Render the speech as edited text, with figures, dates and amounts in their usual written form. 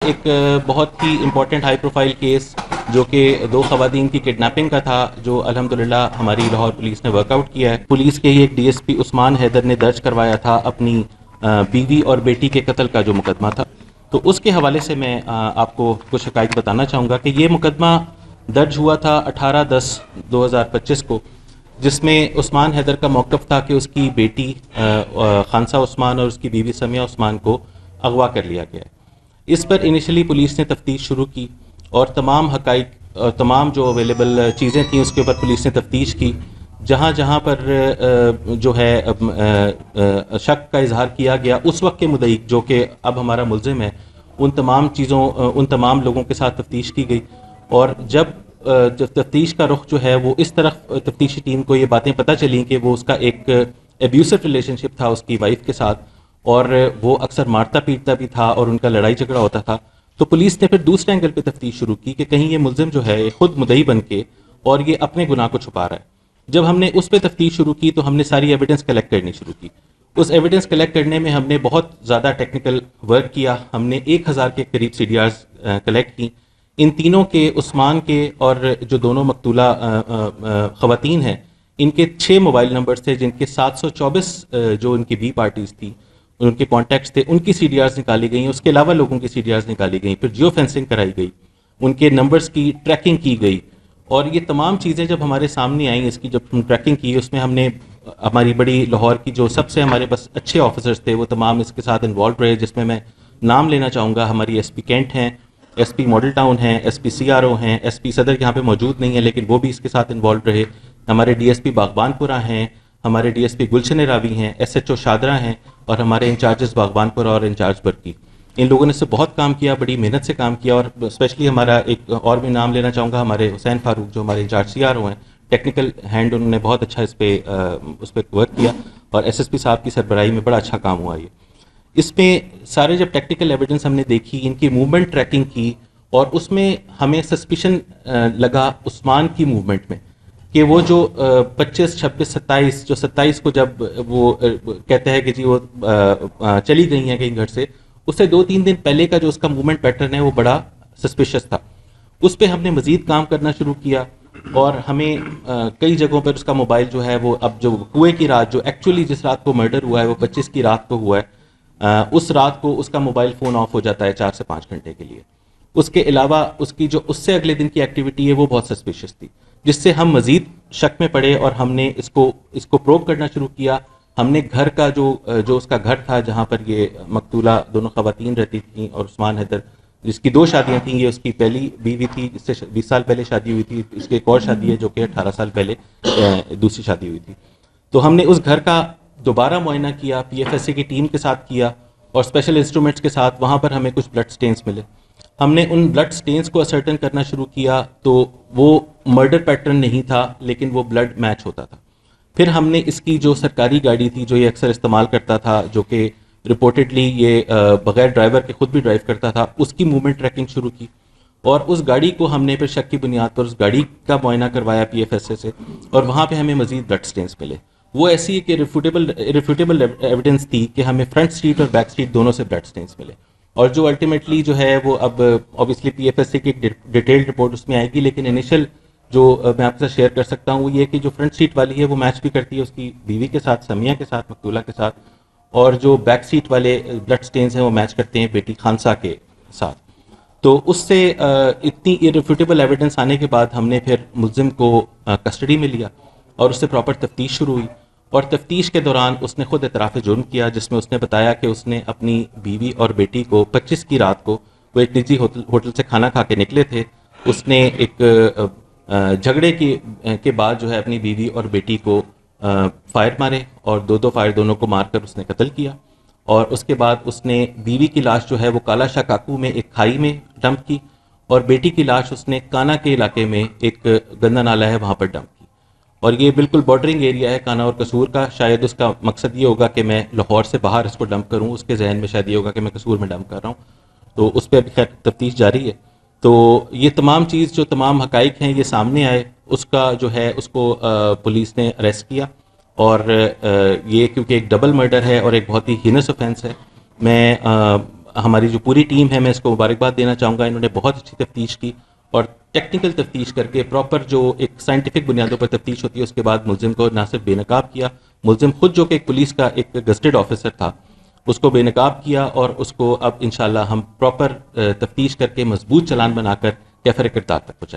ایک بہت ہی important high profile case جو کہ 2 خواتین کی کڈنیپنگ کا تھا، جو الحمدللہ ہماری لاہور پولیس نے ورک آؤٹ کیا ہے. پولیس کے ہی ایک ڈی ایس پی عثمان حیدر نے درج کروایا تھا اپنی بیوی اور بیٹی کے قتل کا جو مقدمہ تھا. تو اس کے حوالے سے میں آپ کو کچھ حقائق بتانا چاہوں گا کہ یہ مقدمہ درج ہوا تھا 18/10/2025 کو، جس میں عثمان حیدر کا موقف تھا کہ اس کی بیٹی خانسہ عثمان اور اس کی بیوی سمیہ عثمان کو اغوا کر لیا گیا ہے. اس پر انیشلی پولیس نے تفتیش شروع کی اور تمام حقائق تمام جو اویلیبل چیزیں تھیں اس کے اوپر پولیس نے تفتیش کی. جہاں جہاں پر جو ہے شک کا اظہار کیا گیا، اس وقت کے مدعی جو کہ اب ہمارا ملزم ہے، ان تمام لوگوں کے ساتھ تفتیش کی گئی. اور جب تفتیش کا رخ جو ہے وہ اس طرف تفتیشی ٹیم کو یہ باتیں پتہ چلیں کہ وہ اس کا ایک ایبیوسو ریلیشن شپ تھا اس کی وائف کے ساتھ، اور وہ اکثر مارتا پیٹتا بھی تھا اور ان کا لڑائی جھگڑا ہوتا تھا، تو پولیس نے پھر دوسرے اینگل پہ تفتیش شروع کی کہ کہیں یہ ملزم جو ہے خود مدعی بن کے اور یہ اپنے گناہ کو چھپا رہا ہے. جب ہم نے اس پہ تفتیش شروع کی تو ہم نے ساری ایویڈنس کلیکٹ کرنی شروع کی. اس ایویڈنس کلیکٹ کرنے میں ہم نے بہت زیادہ ٹیکنیکل ورک کیا. ہم نے 1000 کے قریب سی ڈی آرز کلیکٹ کی. ان تینوں کے، عثمان کے اور جو دونوں مقتولہ خواتین ہیں، ان کے 6 موبائل نمبرز تھے جن کے 724 جو ان کی بی پارٹیز تھی، ان کے کانٹیکٹس تھے، ان کی سی ڈی آرز نکالی گئیں. اس کے علاوہ لوگوں کی سی ڈی آرز نکالی گئیں. پھر جیو فینسنگ کرائی گئی، ان کے نمبرز کی ٹریکنگ کی گئی. اور یہ تمام چیزیں جب ہمارے سامنے آئیں، اس کی جب ہم ٹریکنگ کی، اس میں ہم نے ہماری بڑی لاہور کی جو سب سے ہمارے پاس اچھے آفیسرز تھے وہ تمام اس کے ساتھ انوالو رہے، جس میں میں نام لینا چاہوں گا. ہماری ایس پی کینٹ ہیں، ایس پی ماڈل ٹاؤن ہیں، S P C R O ہیں، ایس پی صدر یہاں پہ موجود نہیں ہے لیکن وہ بھی اس کے ساتھ انوالو رہے. ہمارے ڈی ایس پی باغبان پورہ ہیں، ہمارے ڈی ایس پی گلشن راوی ہیں، ایس ایچ او شادرہ ہیں، اور ہمارے انچارجز باغبان پورہ اور انچارج برکی. ان لوگوں نے سے بہت کام کیا، بڑی محنت سے کام کیا. اور اسپیشلی ہمارا ایک اور بھی نام لینا چاہوں گا، ہمارے حسین فاروق جو ہمارے انچارج سی آر او ہیں، ٹیکنیکل ہینڈ انہوں نے بہت اچھا اس پہ ورک کیا. اور ایس ایس پی صاحب کی سربراہی میں بڑا اچھا کام ہوا. یہ اس میں سارے جب ٹیکنیکل ایویڈنس ہم نے دیکھی، ان کی موومنٹ ٹریکنگ کی، اور اس میں ہمیں سسپیشن لگا عثمان کی موومنٹ میں کہ وہ جو 25 26 27 جو 27 کو جب وہ کہتے ہیں کہ جی وہ چلی گئی ہیں کہیں گھر سے، اس سے 2-3 دن پہلے کا جو اس کا موومنٹ پیٹرن ہے وہ بڑا سسپیشس تھا. اس پہ ہم نے مزید کام کرنا شروع کیا اور ہمیں کئی جگہوں پر اس کا موبائل جو ہے وہ اب جو کوئے کی رات، جو ایکچولی جس رات کو مرڈر ہوا ہے وہ 25 کی رات کو ہوا ہے، اس رات کو اس کا موبائل فون آف ہو جاتا ہے 4 سے 5 گھنٹے کے لیے. اس کے علاوہ اس کی جو اس سے اگلے دن کی ایکٹیویٹی ہے وہ بہت سسپیشس تھی، جس سے ہم مزید شک میں پڑے اور ہم نے اس کو پروب کرنا شروع کیا. ہم نے گھر کا جو اس کا گھر تھا جہاں پر یہ مقتولہ دونوں خواتین رہتی تھیں، اور عثمان حیدر جس کی 2 شادیاں تھیں، یہ اس کی پہلی بیوی تھی جس سے 20 سال پہلے شادی ہوئی تھی. اس کی ایک اور شادی ہے جو کہ 18 سال پہلے دوسری شادی ہوئی تھی. تو ہم نے اس گھر کا دوبارہ معائنہ کیا، پی ایف ایس سی کی ٹیم کے ساتھ کیا اور اسپیشل انسٹرومنٹس کے ساتھ. وہاں پر ہمیں کچھ بلڈ سٹینز ملے. ہم نے ان بلڈ سٹینز کو اسرٹن کرنا شروع کیا تو وہ مرڈر پیٹرن نہیں تھا لیکن وہ بلڈ میچ ہوتا تھا. پھر ہم نے اس کی جو سرکاری گاڑی تھی جو یہ اکثر استعمال کرتا تھا، جو کہ رپورٹڈلی یہ بغیر ڈرائیور کے خود بھی ڈرائیو کرتا تھا، اس کی موومنٹ ٹریکنگ شروع کی. اور اس گاڑی کو ہم نے پھر شک کی بنیاد پر اس گاڑی کا معائنہ کروایا پی ایف ایس اے سے، اور وہاں پہ ہمیں مزید بلڈ سٹینز ملے. وہ ایسی کہ ریفیوٹیبل ایویڈنس تھی کہ ہمیں فرنٹ سیٹ اور بیک سیٹ دونوں سے بلڈ سٹینز ملے. اور جو الٹیمیٹلی جو ہے وہ اب obviously P F S C کی ڈیٹیلڈ رپورٹ اس میں آئے گی، لیکن انیشل جو میں آپ کے ساتھ شیئر کر سکتا ہوں وہ یہ کہ جو فرنٹ سیٹ والی ہے وہ میچ بھی کرتی ہے اس کی بیوی کے ساتھ، سمیہ کے ساتھ، مقتولہ کے ساتھ. اور جو بیک سیٹ والے بلڈ سٹینز ہیں وہ میچ کرتے ہیں بیٹی خانسہ کے ساتھ. تو اس سے اتنی irrefutable ایویڈنس آنے کے بعد ہم نے پھر ملزم کو کسٹڈی میں لیا اور اس سے پراپر تفتیش شروع ہوئی. اور تفتیش کے دوران اس نے خود اعتراف جرم کیا، جس میں اس نے بتایا کہ اس نے اپنی بیوی اور بیٹی کو 25 کی رات کو وہ ایک نجی ہوٹل سے کھانا کھا کے نکلے تھے. اس نے ایک جھگڑے کے بعد جو ہے اپنی بیوی اور بیٹی کو فائر مارے اور 2 فائر دونوں کو مار کر اس نے قتل کیا. اور اس کے بعد اس نے بیوی کی لاش جو ہے وہ کالا شاہ کاکو میں ایک کھائی میں ڈمپ کی، اور بیٹی کی لاش اس نے کانا کے علاقے میں ایک گندا نالا ہے وہاں پر ڈمپ کی. اور یہ بالکل بارڈرنگ ایریا ہے کانا اور قصور کا. شاید اس کا مقصد یہ ہوگا کہ میں لاہور سے باہر اس کو ڈمپ کروں، اس کے ذہن میں شاید یہ ہوگا کہ میں قصور میں ڈمپ کر رہا ہوں. تو اس پہ ابھی خیر تفتیش جاری ہے. تو یہ تمام چیز جو تمام حقائق ہیں یہ سامنے آئے، اس کا جو ہے اس کو پولیس نے اریسٹ کیا. اور یہ کیونکہ ایک ڈبل مرڈر ہے اور ایک بہت ہی ہینس اوفینس ہے، میں ہماری جو پوری ٹیم ہے میں اس کو مبارکباد دینا چاہوں گا. انہوں نے بہت اچھی تفتیش کی اور ٹیکنیکل تفتیش کر کے پراپر جو ایک سائنٹیفک بنیادوں پر تفتیش ہوتی ہے اس کے بعد ملزم کو نہ صرف بے نقاب کیا, ملزم خود جو کہ ایک پولیس کا ایک گزٹڈ آفیسر تھا اس کو بے نقاب کیا, اور اس کو اب انشاءاللہ ہم پراپر تفتیش کر کے مضبوط چالان بنا کر کیفر کردار تک پہنچائیں گے.